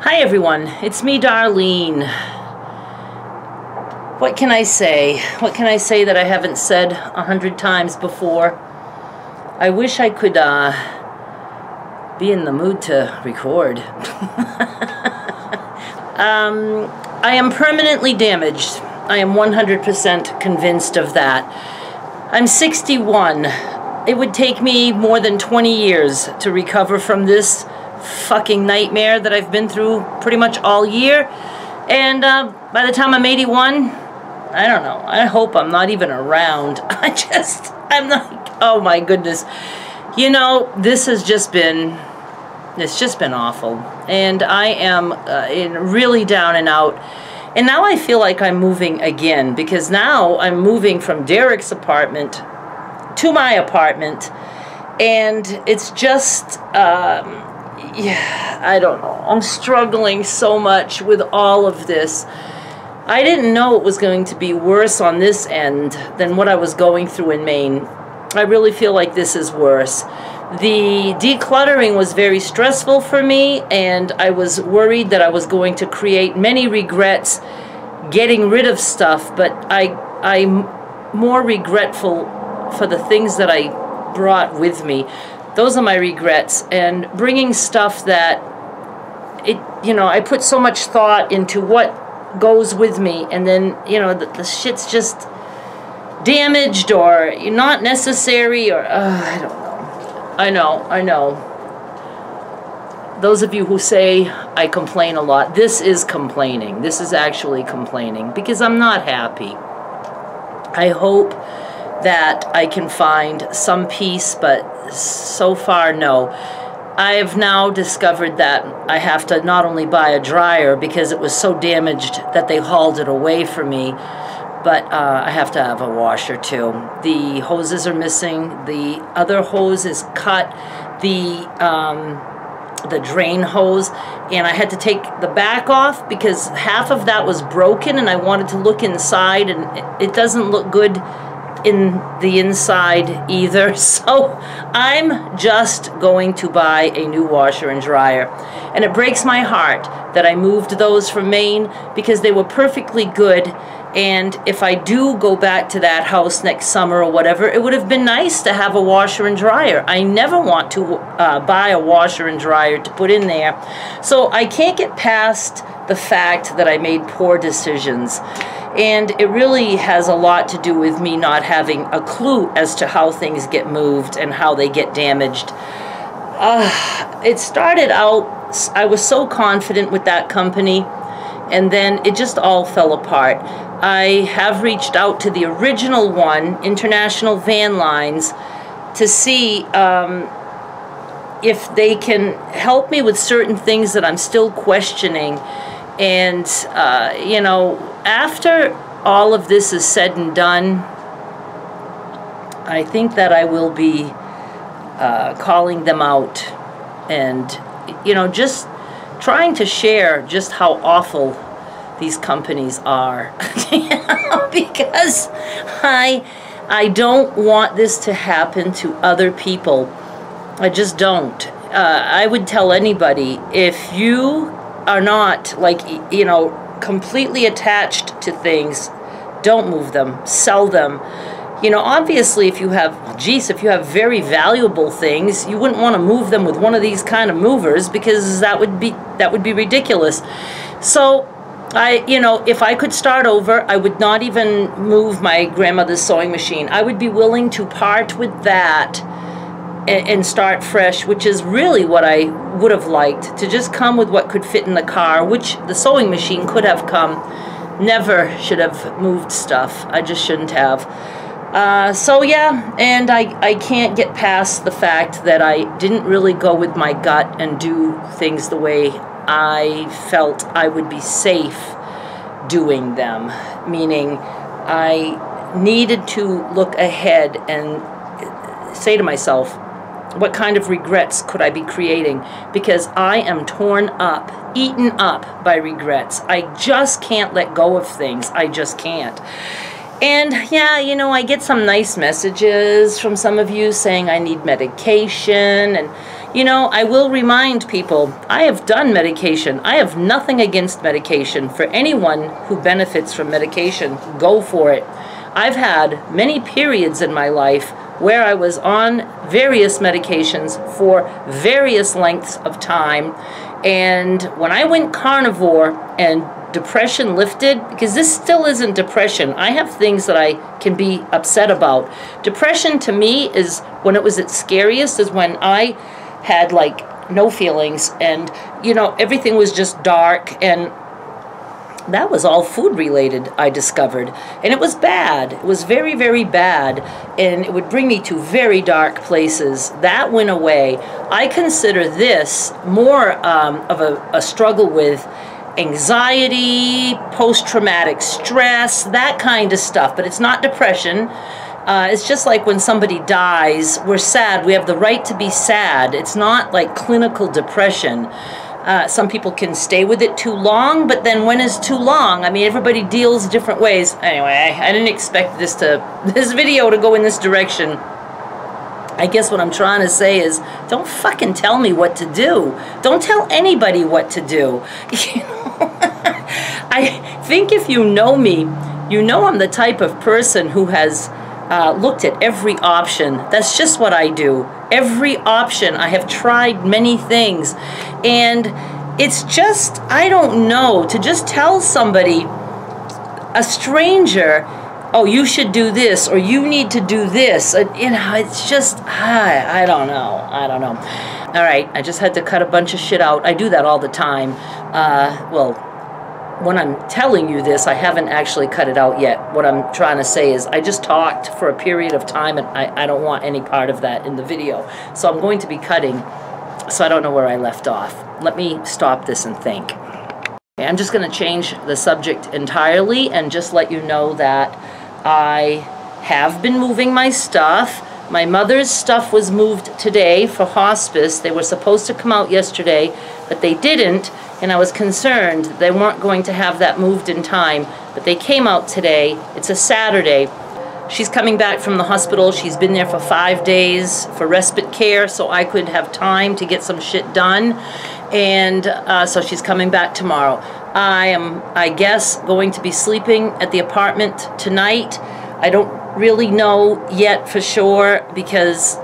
Hi everyone, it's me, Darlene. What can I say? What can I say that I haven't said 100 times before? I wish I could be in the mood to record. I am permanently damaged. I am 100% convinced of that. I'm 61. It would take me more than 20 years to recover from this fucking nightmare that I've been through pretty much all year. And by the time I'm 81, I don't know. I hope I'm not even around. I'm like, oh my goodness. You know, this has just been, it's just been awful. And I am really down and out. And now I feel like I'm moving again, because now I'm moving from Derek's apartment to my apartment. And it's just, yeah, I don't know. I'm struggling so much with all of this. I didn't know it was going to be worse on this end than what I was going through in Maine. I really feel like this is worse. The decluttering was very stressful for me, and I was worried that I was going to create many regrets getting rid of stuff, but I'm more regretful for the things that I brought with me. Those are my regrets, and bringing stuff that, I put so much thought into what goes with me, and then, the shit's just damaged or not necessary, or, I don't know. I know. Those of you who say I complain a lot, this is complaining. This is actually complaining, because I'm not happy. I hope that I can find some peace, but so far, no. I have now discovered that I have to not only buy a dryer because it was so damaged that they hauled it away for me, but I have to have a washer too. The hoses are missing. The other hose is cut. The drain hose, and I had to take the back off because half of that was broken, and I wanted to look inside, and it doesn't look good in the inside either. So I'm just going to buy a new washer and dryer, and it breaks my heart that I moved those from Maine because they were perfectly good. And if I do go back to that house next summer or whatever, it would have been nice to have a washer and dryer. I never want to buy a washer and dryer to put in there. So I can't get past the fact that I made poor decisions. And it really has a lot to do with me not having a clue as to how things get moved and how they get damaged. It started out, I was so confident with that company, and then it just all fell apart. I have reached out to the original one, International Van Lines, to see if they can help me with certain things that I'm still questioning. And, after all of this is said and done, I think that I will be calling them out and, just trying to share just how awful these companies are. Because I don't want this to happen to other people. I just don't. I would tell anybody, if you are not, completely attached to things, don't move them, sell them. Obviously, if you have very valuable things, you wouldn't want to move them with one of these kind of movers, because that would be ridiculous. So if I could start over, I would not even move my grandmother's sewing machine. I would be willing to part with that and start fresh, which is really what I would have liked, to just come with what could fit in the car, which the sewing machine could have come. Never should have moved stuff. I just shouldn't have. So yeah, and I can't get past the fact that I didn't really go with my gut and do things the way I felt I would be safe doing them. Meaning, I needed to look ahead and say to myself, what kind of regrets could I be creating? Because I am torn up, eaten up by regrets. I just can't let go of things. I just can't. And yeah, you know, I get some nice messages from some of you saying I need medication. And, you know, I will remind people, I have done medication. I have nothing against medication. For anyone who benefits from medication, go for it. I've had many periods in my life where I was on various medications for various lengths of time. And when I went carnivore and depression lifted, because this still isn't depression. I have things that I can be upset about. Depression to me is when it was its scariest, is when I had like no feelings and, you know, everything was just dark, and that was all food related, I discovered. And it was bad. It was very, very bad. And it would bring me to very dark places. That went away. I consider this more of a struggle with anxiety, post-traumatic stress, that kind of stuff. But it's not depression. It's just like when somebody dies, we're sad. We have the right to be sad. It's not like clinical depression. Some people can stay with it too long, but then when is too long? I mean, everybody deals different ways. Anyway, I didn't expect this video to go in this direction. I guess what I'm trying to say is, don't fucking tell me what to do. Don't tell anybody what to do. You know, I think if you know me, you know I'm the type of person who has looked at every option. That's just what I do. Every option. I have tried many things. And it's just, I don't know, to just tell somebody, a stranger, oh, you should do this, or you need to do this. You know, it's just, I don't know. I don't know. All right, I just had to cut a bunch of shit out. I do that all the time. Well, when I'm telling you this, I haven't actually cut it out yet. What I'm trying to say is I just talked for a period of time, and I don't want any part of that in the video. So I'm going to be cutting, so I don't know where I left off. Let me stop this and think. I'm just going to change the subject entirely and just let you know that I have been moving my stuff. My mother's stuff was moved today for hospice. They were supposed to come out yesterday, but they didn't, and I was concerned they weren't going to have that moved in time, but they came out today. It's a Saturday. She's coming back from the hospital. She's been there for 5 days for respite care, so I could have time to get some shit done. And so she's coming back tomorrow. I am, I guess, going to be sleeping at the apartment tonight. I don't really know yet for sure, because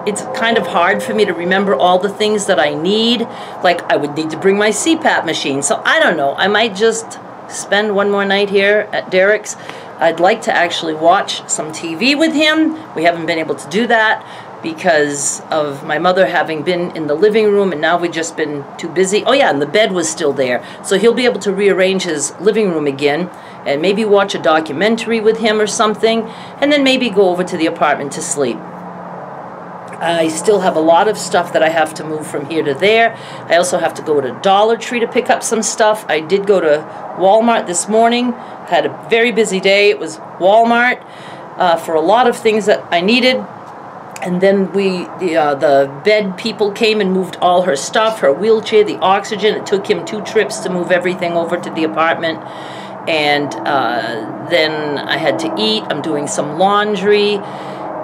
it's kind of hard for me to remember all the things that I need. Like, I would need to bring my CPAP machine. So I don't know. I might just spend one more night here at Derek's. I'd like to actually watch some TV with him. We haven't been able to do that because of my mother having been in the living room, and now we've just been too busy. Oh yeah, and the bed was still there. So he'll be able to rearrange his living room again and maybe watch a documentary with him or something, and then maybe go over to the apartment to sleep. I still have a lot of stuff that I have to move from here to there. I also have to go to Dollar Tree to pick up some stuff. I did go to Walmart this morning. Had a very busy day. It was Walmart for a lot of things that I needed. And then the bed people came and moved all her stuff, her wheelchair, the oxygen. It took him 2 trips to move everything over to the apartment. And then I had to eat. I'm doing some laundry.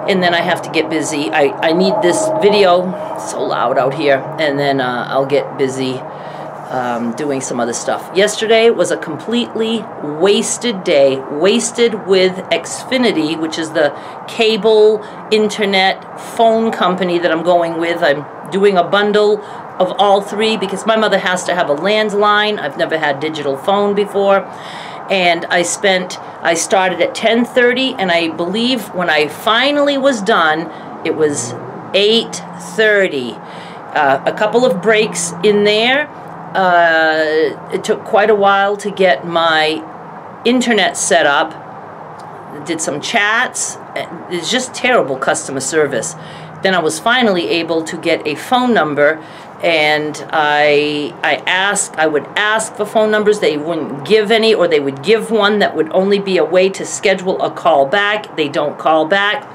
And then I have to get busy. I need this video. It's so loud out here. And then I'll get busy doing some other stuff. Yesterday was a completely wasted day. Wasted with Xfinity, which is the cable internet phone company that I'm going with. I'm doing a bundle of all 3 because my mother has to have a landline. I've never had digital phone before. And I started at 10:30, and I believe when I finally was done, it was 8:30. A couple of breaks in there. It took quite a while to get my internet set up. Did some chats. It's just terrible customer service. Then I was finally able to get a phone number, and I would ask for phone numbers. They wouldn't give any, or they would give one that would only be a way to schedule a call back. They don't call back.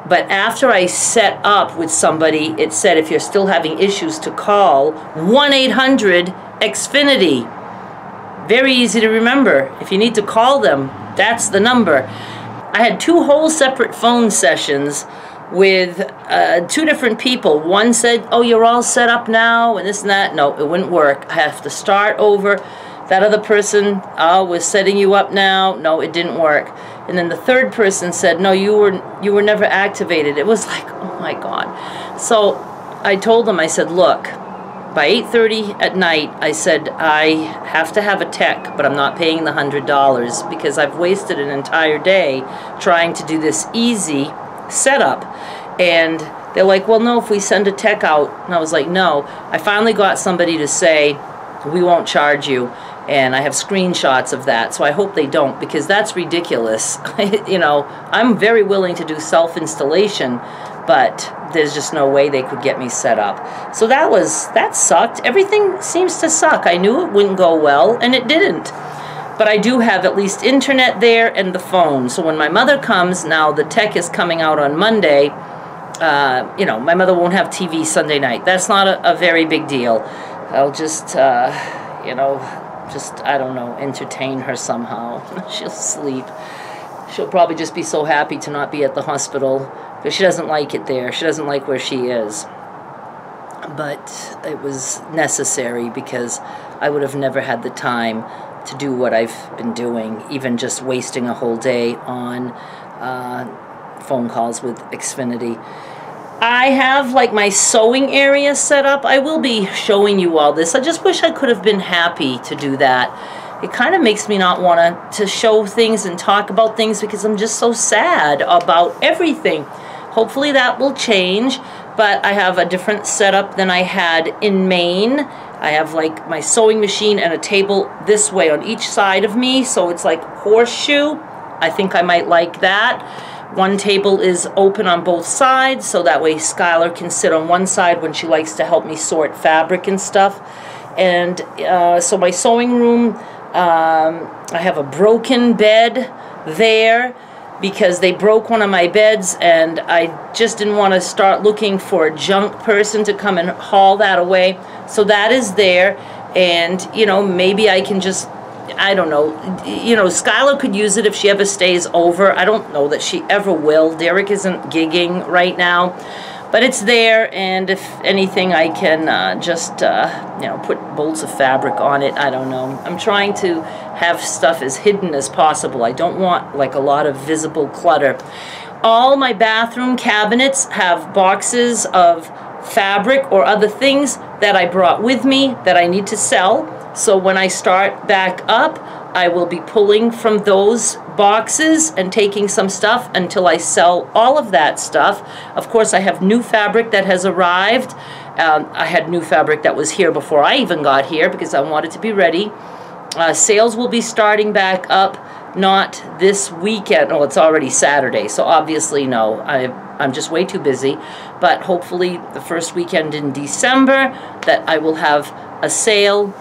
But after I set up with somebody, it said if you're still having issues to call 1-800-XFINITY. Very easy to remember. If you need to call them, that's the number. I had 2 whole separate phone sessions with 2 different people. One said, oh, you're all set up now, and this and that. No, it wouldn't work. I have to start over. That other person, oh, we're setting you up now. No, it didn't work. And then the third person said, no, you were never activated. It was like, oh my God. So I told them, I said, look, by 8:30 at night, I said, I have to have a tech, but I'm not paying the $100 because I've wasted an entire day trying to do this easy setup. And they're like, well, no, if we send a tech out. And I was like, no. I finally got somebody to say, we won't charge you. And I have screenshots of that, so I hope they don't, because that's ridiculous. You know, I'm very willing to do self-installation, but there's just no way they could get me set up. So that sucked. Everything seems to suck. I knew it wouldn't go well, and it didn't. But I do have at least internet there and the phone. So when my mother comes, now the tech is coming out on Monday. You know, my mother won't have TV Sunday night. That's not a very big deal. I'll just, you know, I don't know, entertain her somehow. She'll sleep. She'll probably just be so happy to not be at the hospital, because she doesn't like it there. She doesn't like where she is. But it was necessary, because I would have never had the time to do what I've been doing, even just wasting a whole day on phone calls with Xfinity. I have like my sewing area set up. I will be showing you all this. I just wish I could have been happy to do that. It kind of makes me not want to show things and talk about things, because I'm just so sad about everything. Hopefully that will change, but I have a different setup than I had in Maine. I have like my sewing machine and a table this way on each side of me, so it's like horseshoe. I think I might like that. One table is open on both sides, so that way Skylar can sit on one side when she likes to help me sort fabric and stuff. And so my sewing room, I have a broken bed there because they broke one of my beds, and I just didn't want to start looking for a junk person to come and haul that away. So that is there, and, you know, maybe I can just, I don't know, you know, Skylar could use it if she ever stays over. I don't know that she ever will. Derek isn't gigging right now, but it's there, and if anything, I can just, you know, put bolts of fabric on it. I don't know. I'm trying to have stuff as hidden as possible. I don't want, like, a lot of visible clutter. All my bathroom cabinets have boxes of fabric or other things that I brought with me that I need to sell. So when I start back up, I will be pulling from those boxes and taking some stuff until I sell all of that stuff. Of course, I have new fabric that has arrived. I had new fabric that was here before I even got here because I wanted to be ready. Sales will be starting back up, not this weekend. Oh, it's already Saturday, so obviously no. I'm just way too busy. But hopefully the first weekend in December that I will have a sale.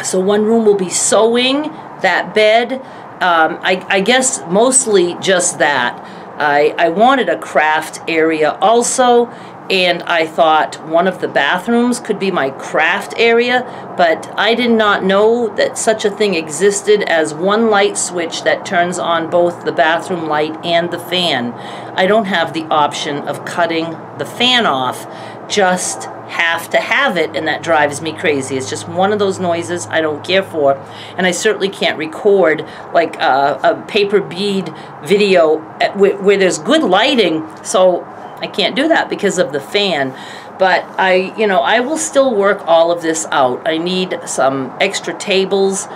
So one room will be sewing, that bed. I guess mostly just that. I wanted a craft area also, and I thought one of the bathrooms could be my craft area, but I did not know that such a thing existed as one light switch that turns on both the bathroom light and the fan. I don't have the option of cutting the fan off, just have to have it, and that drives me crazy. It's just one of those noises I don't care for, and I certainly can't record like a paper bead video where there's good lighting, so I can't do that because of the fan. But I will still work all of this out. I need some extra tables.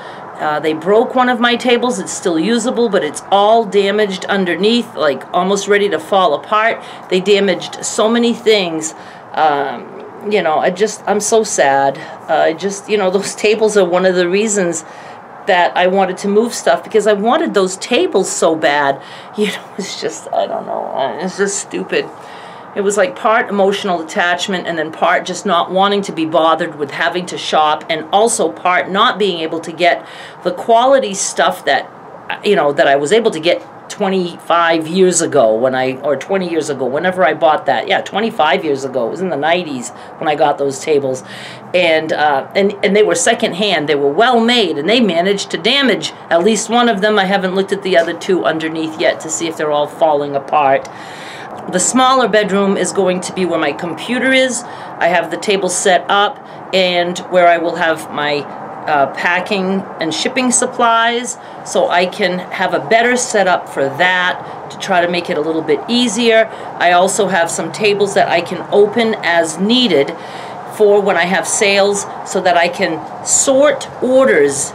They broke one of my tables. It's still usable, but it's all damaged underneath, like almost ready to fall apart. They damaged so many things. I'm so sad. Those tables are one of the reasons that I wanted to move stuff, because I wanted those tables so bad. It's just, I don't know, it's just stupid. It was like part emotional attachment and then part just not wanting to be bothered with having to shop, and also part not being able to get the quality stuff that, that I was able to get 25 years ago or 20 years ago, whenever I bought that. Yeah, 25 years ago. It was in the 90s when I got those tables. And they were secondhand. They were well made, and they managed to damage at least one of them. I haven't looked at the other two underneath yet to see if they're all falling apart. The smaller bedroom is going to be where my computer is. I have the table set up, and where I will have my packing and shipping supplies, so I can have a better setup for that to try to make it a little bit easier. I also have some tables that I can open as needed for when I have sales, so that I can sort orders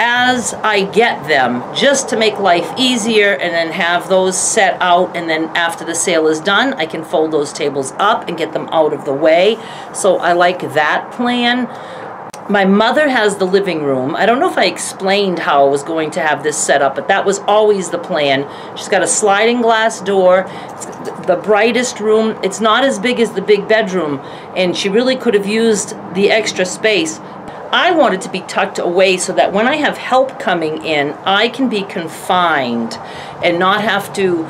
as I get them, just to make life easier, and then have those set out, and then after the sale is done, I can fold those tables up and get them out of the way. So I like that plan. My mother has the living room. I don't know if I explained how I was going to have this set up, but that was always the plan. She's got a sliding glass door. It's the brightest room. It's not as big as the big bedroom, and she really could have used the extra space. I want it to be tucked away so that when I have help coming in, I can be confined and not have to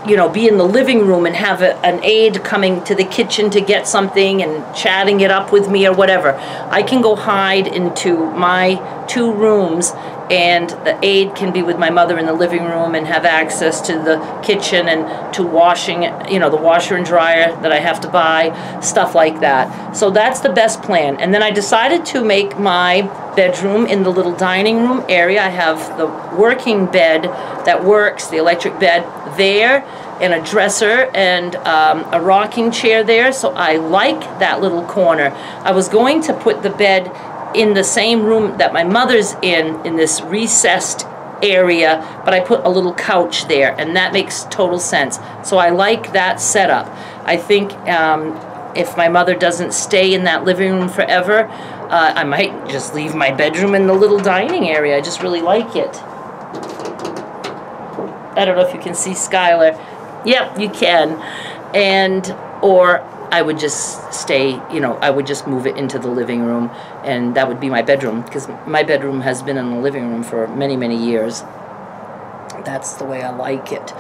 you know, be in the living room and have an aide coming to the kitchen to get something and chatting it up with me or whatever. I can go hide into my 2 rooms, and the aide can be with my mother in the living room and have access to the kitchen and to washing, you know, the washer and dryer that I have to buy, stuff like that. So that's the best plan. And then I decided to make my bedroom in the little dining room area. I have the working bed that works, the electric bed there, and a dresser and a rocking chair there. So I like that little corner. I was going to put the bed in the same room that my mother's in this recessed area, but I put a little couch there, and that makes total sense. So I like that setup. I think if my mother doesn't stay in that living room forever, I might just leave my bedroom in the little dining area. I just really like it. I don't know if you can see Skylar. Yep, you can. Or I would just stay, you know, I would just move it into the living room, and that would be my bedroom, because my bedroom has been in the living room for many, many years. That's the way I like it.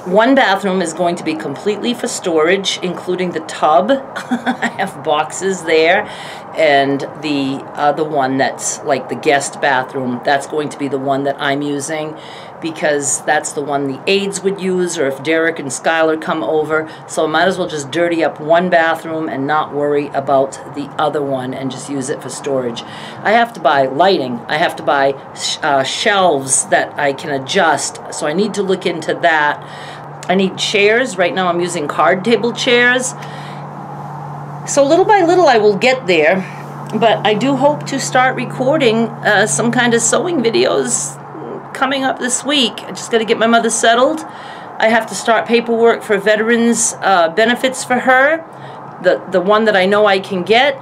One bathroom is going to be completely for storage, including the tub. I have boxes there, and the other one that's like the guest bathroom, that's going to be the one that I'm using, because that's the one the aides would use, or if Derek and Skylar come over. So I might as well just dirty up one bathroom and not worry about the other one, and just use it for storage. I have to buy lighting. I have to buy shelves that I can adjust, so I need to look into that. I need chairs. Right now I'm using card table chairs. So little by little I will get there, but I do hope to start recording some kind of sewing videos coming up this week. I just got to get my mother settled. I have to start paperwork for veterans benefits for her, the one that I know I can get.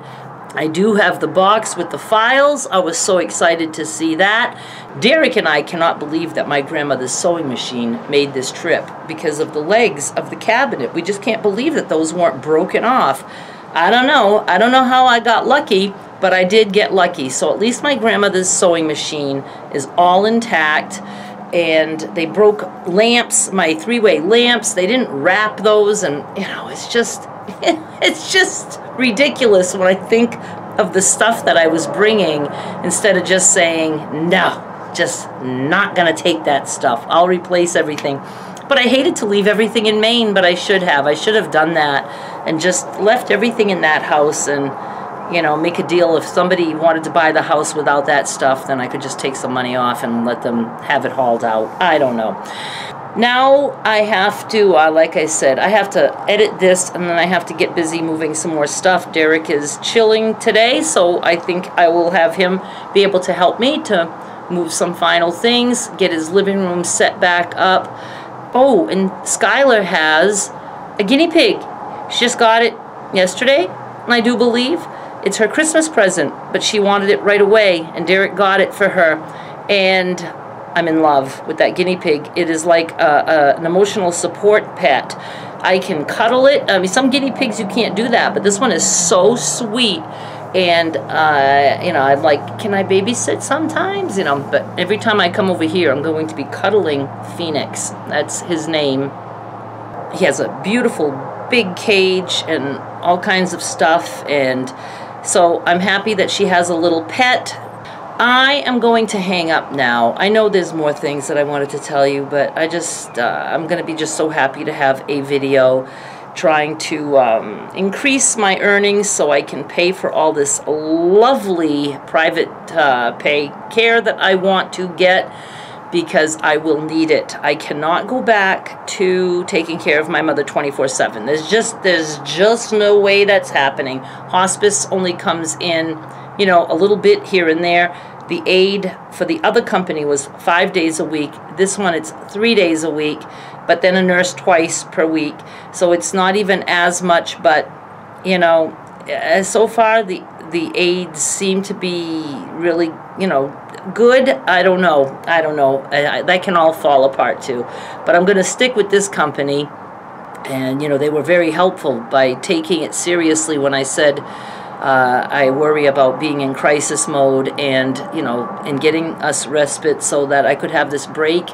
I do have the box with the files. I was so excited to see that. Derek and I cannot believe that my grandmother's sewing machine made this trip because of the legs of the cabinet. We just can't believe that those weren't broken off. I don't know. I don't know how I got lucky, but I did get lucky. So at least my grandmother's sewing machine is all intact. And they broke lamps, my 3-way lamps. They didn't wrap those, and you know, it's just ridiculous when I think of the stuff that I was bringing, instead of just saying, no, just not gonna take that stuff. I'll replace everything. But I hated to leave everything in Maine, but I should have. I should have done that and just left everything in that house, and you know, make a deal. If somebody wanted to buy the house without that stuff, then I could just take some money off and let them have it hauled out. I don't know. Now I have to, like I said, I have to edit this, and then I have to get busy moving some more stuff. Derek is chilling today, so I think I will have him be able to help me to move some final things, get his living room set back up. Oh, and Skylar has a guinea pig. She just got it yesterday, I do believe. It's her Christmas present, but she wanted it right away, and Derek got it for her. And I'm in love with that guinea pig. It is like an emotional support pet. I can cuddle it. I mean, some guinea pigs you can't do that, but this one is so sweet. And, you know, I'm like, can I babysit sometimes? You know, but every time I come over here, I'm going to be cuddling Phoenix. That's his name. He has a beautiful big cage and all kinds of stuff. And so I'm happy that she has a little pet. I am going to hang up now. I know there's more things that I wanted to tell you, but I just, I'm going to be just so happy to have a video trying to increase my earnings so I can pay for all this lovely private pay care that I want to get, because I will need it. I cannot go back to taking care of my mother 24/7. There's just no way that's happening. Hospice only comes in, you know, a little bit here and there. The aid for the other company was 5 days a week. This one, it's 3 days a week, but then a nurse twice per week. So it's not even as much, but, you know, so far the aids seem to be really, you know, good. I don't know. That can all fall apart too. But I'm going to stick with this company. And, you know, they were very helpful by taking it seriously when I said, I worry about being in crisis mode, and, you know, and getting us respite so that I could have this break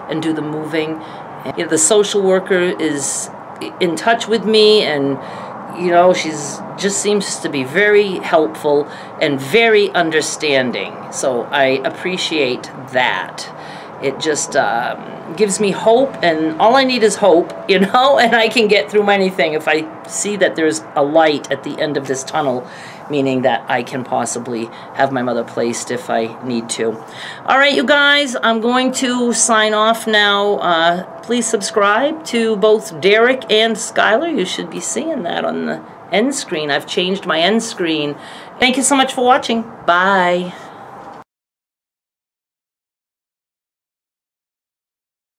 and do the moving. And, you know, the social worker is in touch with me, and, you know, she's just seems to be very helpful and very understanding. So I appreciate that. It just gives me hope, and all I need is hope, you know, and I can get through anything if I see that there's a light at the end of this tunnel, meaning that I can possibly have my mother placed if I need to. All right, you guys, I'm going to sign off now. Please subscribe to both Derek and Skylar. You should be seeing that on the end screen. I've changed my end screen. Thank you so much for watching. Bye.